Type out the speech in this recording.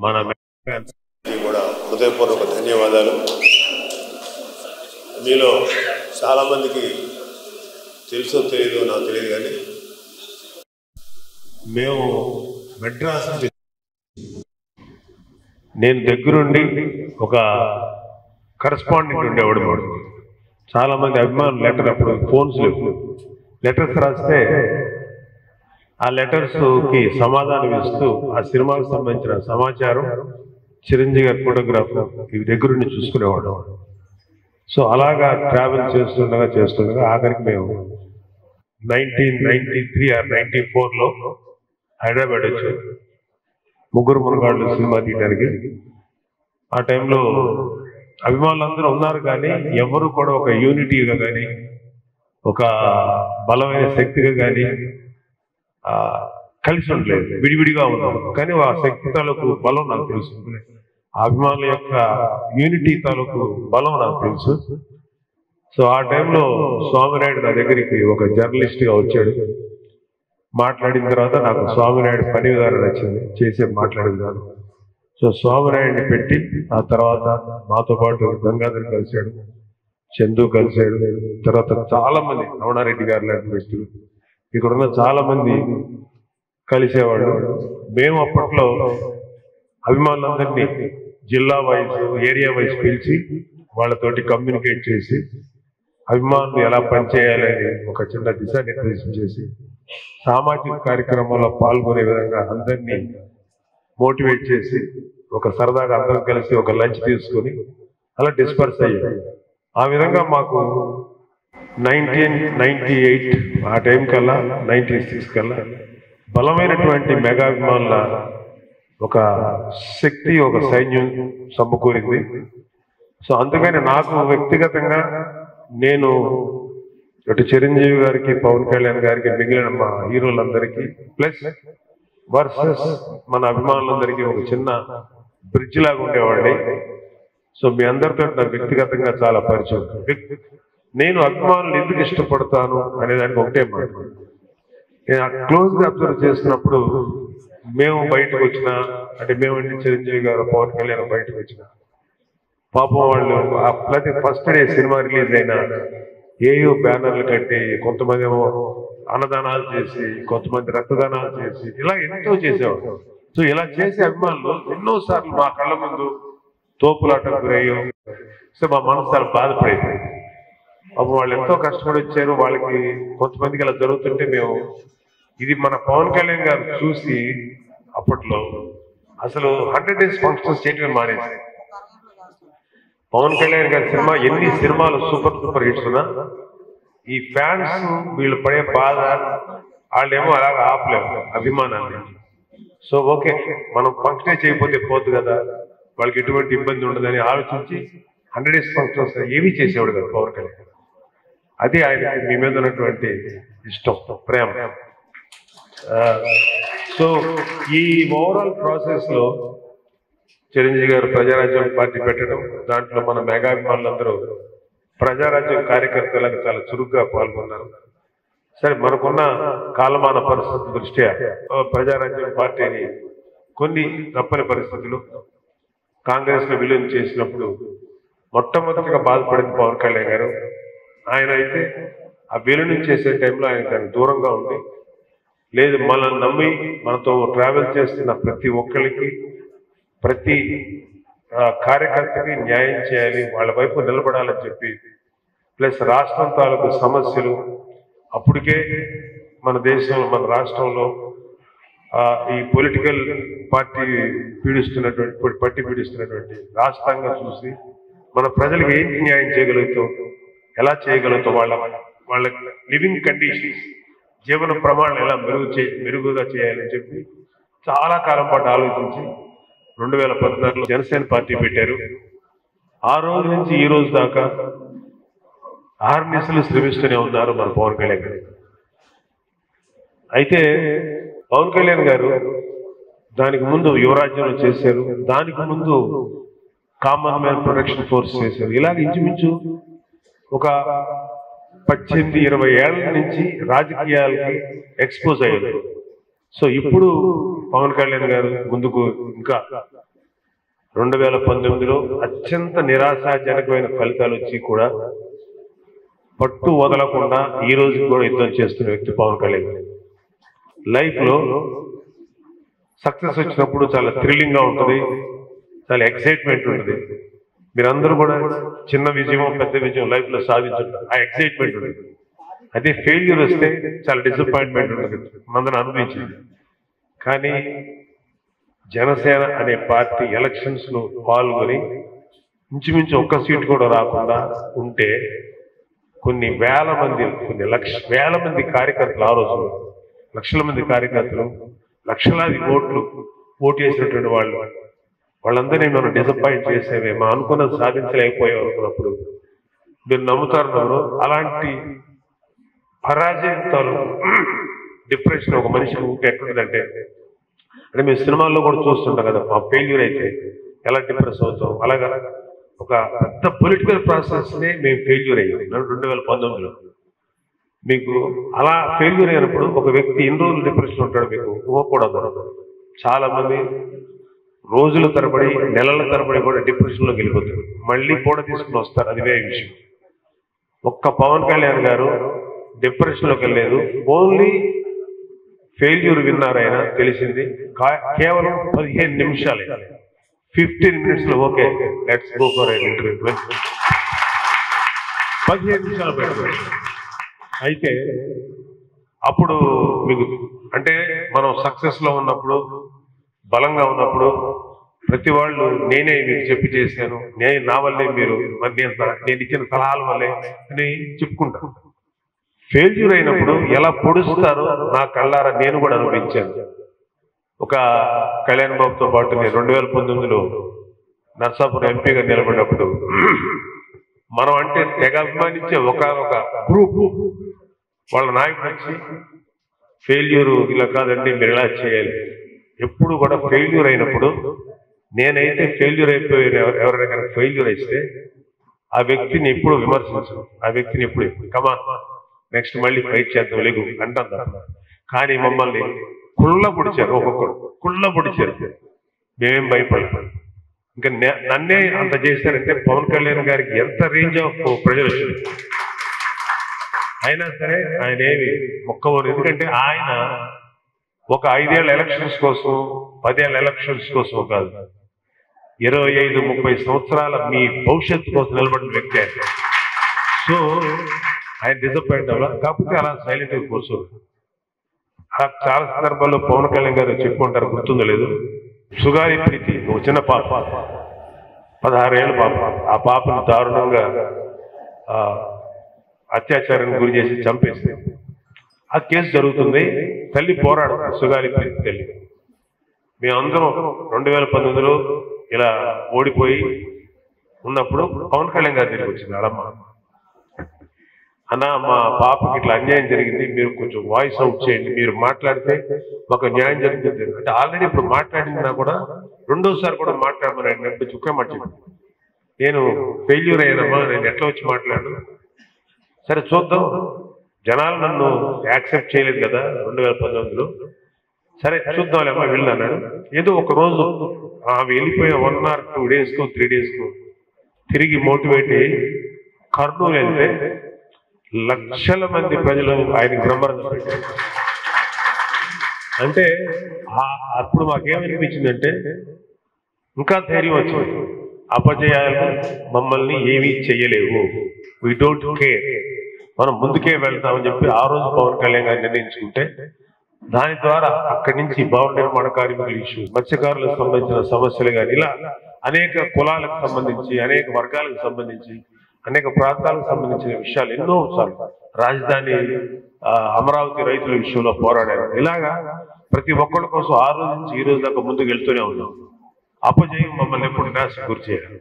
మన కూడా హృదయపూర్వక ధన్యవాదాలు. మీలో చాలామందికి తెలుసో తెలియదో నాకు తెలియదు, కానీ మేము మెడ్రాస్ నేను దగ్గరుండి ఒక కరస్పాండెంట్ ఉండేవాడు. చాలామంది అభిమానులు లెటర్, అప్పుడు ఫోన్స్ లేవు, లెటర్స్ రాస్తే ఆ లెటర్స్కి సమాధానం ఇస్తూ ఆ సినిమాకు సంబంధించిన సమాచారం చిరంజీవి గారి ఫోటోగ్రాఫ్ ఇవి దగ్గరుండి చూసుకునేవాడు. సో అలాగా ట్రావెల్ చేస్తుండగా ఆఖరికి మేము 1993 or 94లో హైదరాబాద్ వచ్చాం ముగ్గురు మునగాళ్ళు సినిమా తీయడానికి. ఆ టైంలో అభిమానులందరూ ఉన్నారు, కానీ ఎవరు కూడా ఒక యూనిటీగా కానీ ఒక బలమైన శక్తిగా కానీ కలిసి ఉండలేదు, విడివిడిగా ఉన్నాం. కానీ ఆ శక్తి తాలూకు బలం నాకు తెలుసు, అభిమానుల యొక్క యూనిటీ తాలూకు బలం నాకు తెలుసు. సో ఆ టైంలో స్వామినాయుడు నా దగ్గరికి ఒక జర్నలిస్ట్గా వచ్చాడు. మాట్లాడిన తర్వాత నాకు స్వామినాయుడు పని విధానం నచ్చింది, చేసే మాట్లాడే విధానం. సో స్వామినాయుడిని పెట్టి ఆ తర్వాత మాతో పాటు గంగాధర్ కలిశాడు, చందు కలిశాడు, తర్వాత చాలా మంది రమణారెడ్డి గారు లాంటి వ్యక్తులు ఇక్కడున్న చాలా మంది కలిసేవాళ్ళు. మేము అప్పట్లో అభిమానులందరినీ జిల్లా వైజ్ ఏరియా వైజ్ పిలిచి వాళ్ళతోటి కమ్యూనికేట్ చేసి అభిమానులు ఎలా పనిచేయాలని ఒక చిన్న దిశానిర్దేశం చేసి సామాజిక కార్యక్రమాల్లో పాల్గొనే విధంగా అందరినీ మోటివేట్ చేసి ఒక సరదాగా అందరం కలిసి ఒక లంచ్ తీసుకొని అలా డిస్పర్స్ అయ్యాం. ఆ విధంగా మాకు 1998 ఆ టైం కల్లా 96 కల్లా బలమైనటువంటి మెగాభిమానుల ఒక శక్తి, ఒక సైన్యం సమకూరింది. సో అందుకని నాకు వ్యక్తిగతంగా నేను ఇటు చిరంజీవి గారికి, పవన్ కళ్యాణ్ గారికి, మిగిలిన మా హీరోలందరికీ ప్లస్ వర్సెస్ మన అభిమానులందరికీ ఒక చిన్న బ్రిడ్జ్ లాగా ఉండేవాడిని. సో మీ అందరితో నాకు వ్యక్తిగతంగా చాలా పరిచయం. నేను అభిమానులు ఎందుకు ఇష్టపడతాను అనేదానికి ఒకటే మాట, నేను క్లోజ్గా అబ్జర్వ్ చేసినప్పుడు మేము బయటకు వచ్చిన అంటే మేమంటే చిరంజీవి గారు, పవన్ కళ్యాణ్ బయటకు వచ్చిన పాపం వాళ్ళు ప్రతి ఫస్ట్ డే సినిమా రిలీజ్ అయినా ఏయో బ్యానర్లు కట్టి, కొంతమంది ఏమో అన్నదానాలు చేసి, కొంతమంది రక్తదానాలు చేసి, ఇలా ఎంతో చేసేవాడు. సో ఇలా చేసే అభిమానులు ఎన్నోసార్లు మా కళ్ళ ముందు తోపులాటకు గురయ్యో. సో మా మనసు చాలా బాధపడేది. అప్పుడు వాళ్ళు ఎంతో కష్టపడి వచ్చారు, వాళ్ళకి కొంతమందికి ఇలా జరుగుతుంటే మేము ఇది మన పవన్ కళ్యాణ్ గారు చూసి అప్పట్లో అసలు 100 days ఫంక్షన్స్ చేయటం మానేసి, పవన్ కళ్యాణ్ గారి సినిమా ఎన్ని సినిమాలు సూపర్ హిట్స్ ఉన్నా ఈ ఫ్యాన్స్ వీళ్ళు పడే బాధ వాళ్ళేమో అలాగా ఆపలేము అభిమానాన్ని. సో ఓకే మనం ఫంక్షనే చేయకపోతే పోదు కదా, వాళ్ళకి ఎటువంటి ఇబ్బంది ఉండదని ఆలోచించి 100 days ఫంక్షన్స్ ఏవి చేసేవాడు కదా పవన్ కళ్యాణ్. అది ఆయన మీ మీద ఉన్నటువంటి ఇష్టం, ప్రేమ. సో ఈ ఓవరాల్ ప్రాసెస్ లో చిరంజీవి గారు ప్రజారాజ్యం పార్టీ పెట్టడం, దాంట్లో మన మెగాభిమానులందరూ ప్రజారాజ్యం కార్యకర్తలకు చాలా చురుగ్గా పాల్గొన్నారు. సరే మనకున్న కాలమాన పరిస్థితుల దృష్ట్యా ప్రజారాజ్యం పార్టీని కొన్ని తప్పని పరిస్థితులు కాంగ్రెస్ లో విలీనం చేసినప్పుడు మొట్టమొదటిగా బాధపడింది పవన్ కళ్యాణ్ గారు. ఆయన అయితే ఆ విలీనం చేసే టైంలో ఆయన దానికి దూరంగా ఉండి, లేదు మనల్ని నమ్మి మనతో ట్రావెల్ చేస్తున్న ప్రతి ఒక్కరికి, ప్రతి కార్యకర్తకి న్యాయం చేయాలి, వాళ్ళ వైపు నిలబడాలని చెప్పి, ప్లస్ రాష్ట్రం తాలూకు సమస్యలు అప్పటికే మన దేశంలో, మన రాష్ట్రంలో ఈ పొలిటికల్ పార్టీ పీడిస్తున్నటువంటి రాష్ట్రంగా చూసి మన ప్రజలకు ఏంటి న్యాయం చేయగలుగుతాం, ఎలా చేయగలుగుతాం, వాళ్ళ లివింగ్ కండిషన్స్, జీవన ప్రమాణాలు ఎలా మెరుగుగా చేయాలని చెప్పి చాలా కాలం పాటు ఆలోచించి 2014లో జనసేన పార్టీ పెట్టారు. ఆ రోజు నుంచి ఈ రోజు దాకా ఆర్నిసలు శ్రమిస్తూనే ఉన్నారు మన పవన్ కళ్యాణ్ గారు. అయితే పవన్ కళ్యాణ్ గారు దానికి ముందు యువరాజ్యంలో చేశారు, దానికి ముందు కామన్ మ్యాన్ ప్రొటెక్షన్ ఫోర్స్ చేశారు. ఇలాగ ఇంచుమించు ఒక 18-20 ఏళ్ల నుంచి రాజకీయాలకి ఎక్స్పోజ్ అయ్యారు. సో ఇప్పుడు పవన్ కళ్యాణ్ గారు ముందుకు ఇంకా 2019లో అత్యంత నిరాశాజనకమైన ఫలితాలు వచ్చి కూడా పట్టు వదలకుండా ఈ రోజు కూడా యుద్ధం చేస్తున్న వ్యక్తి పవన్ కళ్యాణ్. లైఫ్లో సక్సెస్ వచ్చినప్పుడు చాలా థ్రిల్లింగ్గా ఉంటుంది, చాలా ఎక్సైట్మెంట్ ఉంటుంది. మీరందరూ కూడా చిన్న విజయం పెద్ద విజయం లైఫ్లో సాధించుంటారు, ఆ ఎక్సైట్మెంట్ ఉంటుంది. అదే ఫెయిల్యూర్ వస్తే చాలా డిసప్పాయింట్మెంట్ ఉంటుంది, మందరం అనిపించింది. కానీ జనసేన అనే పార్టీ ఎలక్షన్స్లో పాల్గొని ఇంచుమించు ఒక్క సీటు కూడా రాకుండా ఉంటే కొన్ని వేల మంది వేల మంది కార్యకర్తలు, ఆ రోజు లక్షల మంది కార్యకర్తలు, లక్షలాది ఓటు వేసినటువంటి వాళ్ళందరినీ మనం డిసప్పాయింట్ చేసేవేమో, అనుకున్నది సాధించలేకపోయాం అనుకున్నప్పుడు మీరు నమ్ముతారు. అలాంటి పరాజయంతో డిప్రెషన్ ఒక మనిషి ఉంటే ఎట్లుందంటే, అంటే మేము సినిమాల్లో కూడా చూస్తుంటాం కదా, మా ఫెయిల్యూర్ అయితే ఎలా డిప్రెస్ అవుతాం, అలాగా ఒక పెద్ద పొలిటికల్ ప్రాసెస్నే మేము ఫెయిల్యూర్ అయ్యాం 2019లో. మీకు అలా ఫెయిల్యూర్ అయినప్పుడు ఒక వ్యక్తి ఎన్ని రోజులు డిప్రెషన్ ఉంటాడు మీకు ఊహకూడదు. చాలా మంది రోజుల తరబడి నెలల తరబడి కూడా డిప్రెషన్లోకి వెళ్ళిపోతారు, మళ్ళీ కూడా తీసుకుని వస్తారు, అది వేరే విషయం. ఒక్క పవన్ కళ్యాణ్ గారు డిప్రెషన్లోకి వెళ్ళలేదు, ఓన్లీ ఫెయిల్యూర్ విన్నారు. ఆయన తెలిసింది కేవలం 15 నిమిషాలే, 15 minutesలో okay let's go for an interview, 15 నిమిషాలు పెట్టుకోండి. అయితే అప్పుడు మీకు అంటే మనం సక్సెస్లో ఉన్నప్పుడు, బలంగా ఉన్నప్పుడు ప్రతి వాళ్ళు నేనే మీకు చెప్పి చేశాను, నా వల్లే మీరు నేను ఇచ్చిన సలహాల వల్లే అని చెప్పుకుంటాను. ఫెయిల్యూర్ అయినప్పుడు ఎలా పొడుస్తారో నా కళ్ళారా నేను కూడా అనుభవించాను. ఒక కళ్యాణ్ బాబుతో పాటు నేను 2019లో నర్సాపురం ఎంపీగా నిలబడినప్పుడు మనం అంటే తెగ అభిమానించే ఒక గ్రూప్ వాళ్ళ నాయకుడు వచ్చి ఫెయిల్యూర్ ఇలా కాదండి మీరు ఇలా చేయాలి. ఎప్పుడు కూడా ఫెయిల్యూర్ అయినప్పుడు నేనైతే ఫెయిల్యూర్ అయిపోయిన ఎవరైనా కనుక ఫెయిల్యూర్ అయితే ఆ వ్యక్తిని ఎప్పుడు విమర్శించను, ఆ వ్యక్తిని ఎప్పుడు కమా నెక్స్ట్ మళ్ళీ ఫైట్ చేద్దాం లేకు అంటాం. కానీ మమ్మల్ని కుళ్ళ పొడిచారు, ఒక్కొక్కరు కుళ్ళ పొడిచారు, మేమేం భయపడతాం. ఇంకా నన్నే అంత చేశారంటే పవన్ కళ్యాణ్ గారికి ఎంత రేంజ్ ఆఫ్ ప్రెజర్ వచ్చింది. అయినా సరే ఆయన ఏమి మొక్కవరు, ఎందుకంటే ఆయన ఒక 5 ఏళ్ల ఎలక్షన్స్ కోసం 10 ఏళ్ల ఎలక్షన్స్ కోసం కాదు, 25-30 సంవత్సరాల మీ భవిష్యత్తు కోసం నిలబడిన వ్యక్తి ఆయన. సో ఆయన డిసప్పాయింట్ అవ్వాలి, కాకపోతే అలా సైలెంట్గా కూర్చోరు. చాలా సందర్భాల్లో పవన్ కళ్యాణ్ గారు చెప్పుకుంటారు, గుర్తుందో లేదు, సుగారి ప్రీతి ఒక చిన్న పాప, 16 ఏళ్ళ పాప, ఆ పాపను దారుణంగా అత్యాచారానికి గురి చేసి చంపేసి ఆ కేసు జరుగుతుంది. తల్లి పోరాడుతుంది, సుగాలి ప్రీతి తల్లి. మేమందరం 2019లో ఇలా ఓడిపోయి ఉన్నప్పుడు పవన్ కళ్యాణ్ గారి దగ్గరికి వచ్చింది అడమ్మ, అన్న మా పాపకి ఇట్లా అన్యాయం జరిగింది, మీరు కొంచెం వాయిస్ అవుట్ చేయండి, మీరు మాట్లాడితే మాకు న్యాయం జరుగుతుంది అంటే. ఆల్రెడీ ఇప్పుడు మాట్లాడినా కూడా రెండోసారి కూడా మాట్లాడమని నడిపి చుక్క మర్చిపోయింది. నేను ఫెయిల్యూర్ అయ్యానమ్మా, నేను ఎట్లా వచ్చి మాట్లాడు, సరే చూద్దాం, జనాలు నన్ను యాక్సెప్ట్ చేయలేదు కదా 2019లో, సరే చూద్దాంలేమ్మా వెళ్ళు అన్నాడు. ఏదో ఒక రోజు వెళ్ళిపోయిన 1 or 2 days 3 days తిరిగి మోటివేట్ అయ్యి కర్నూలు వెళ్తే లక్షల మంది ప్రజలు ఆయనకి బ్రహ్మరథం పెట్టారు. అంటే అప్పుడు మాకేమనిపించిందంటే ఇంకా ధైర్యం వచ్చింది, అపజయాలు మమ్మల్ని ఏమీ చెయ్యలేవు, వీ డోంట్ కేర్, మనం ముందుకే వెళ్తామని చెప్పి ఆ రోజు పవన్ కళ్యాణ్ గారు నిర్ణయించుకుంటే దాని ద్వారా అక్కడి నుంచి భవన నిర్మాణ కార్మికుల ఇష్యూ, మత్స్యకారులకు సంబంధించిన సమస్యలు కానీ ఇలా అనేక కులాలకు సంబంధించి, అనేక వర్గాలకు సంబంధించి, అనేక ప్రాంతాలకు సంబంధించిన విషయాలు ఎన్నో రాజధాని అమరావతి రైతుల విషయంలో పోరాడారు. ఇలాగా ప్రతి ఒక్కరి కోసం ఆ రోజు నుంచి ఈ రోజు దాకా ముందుకు వెళ్తూనే ఉన్నాం. అపజయం మమ్మల్ని ఎప్పుడు నిరాశకు గురి చేయాలి.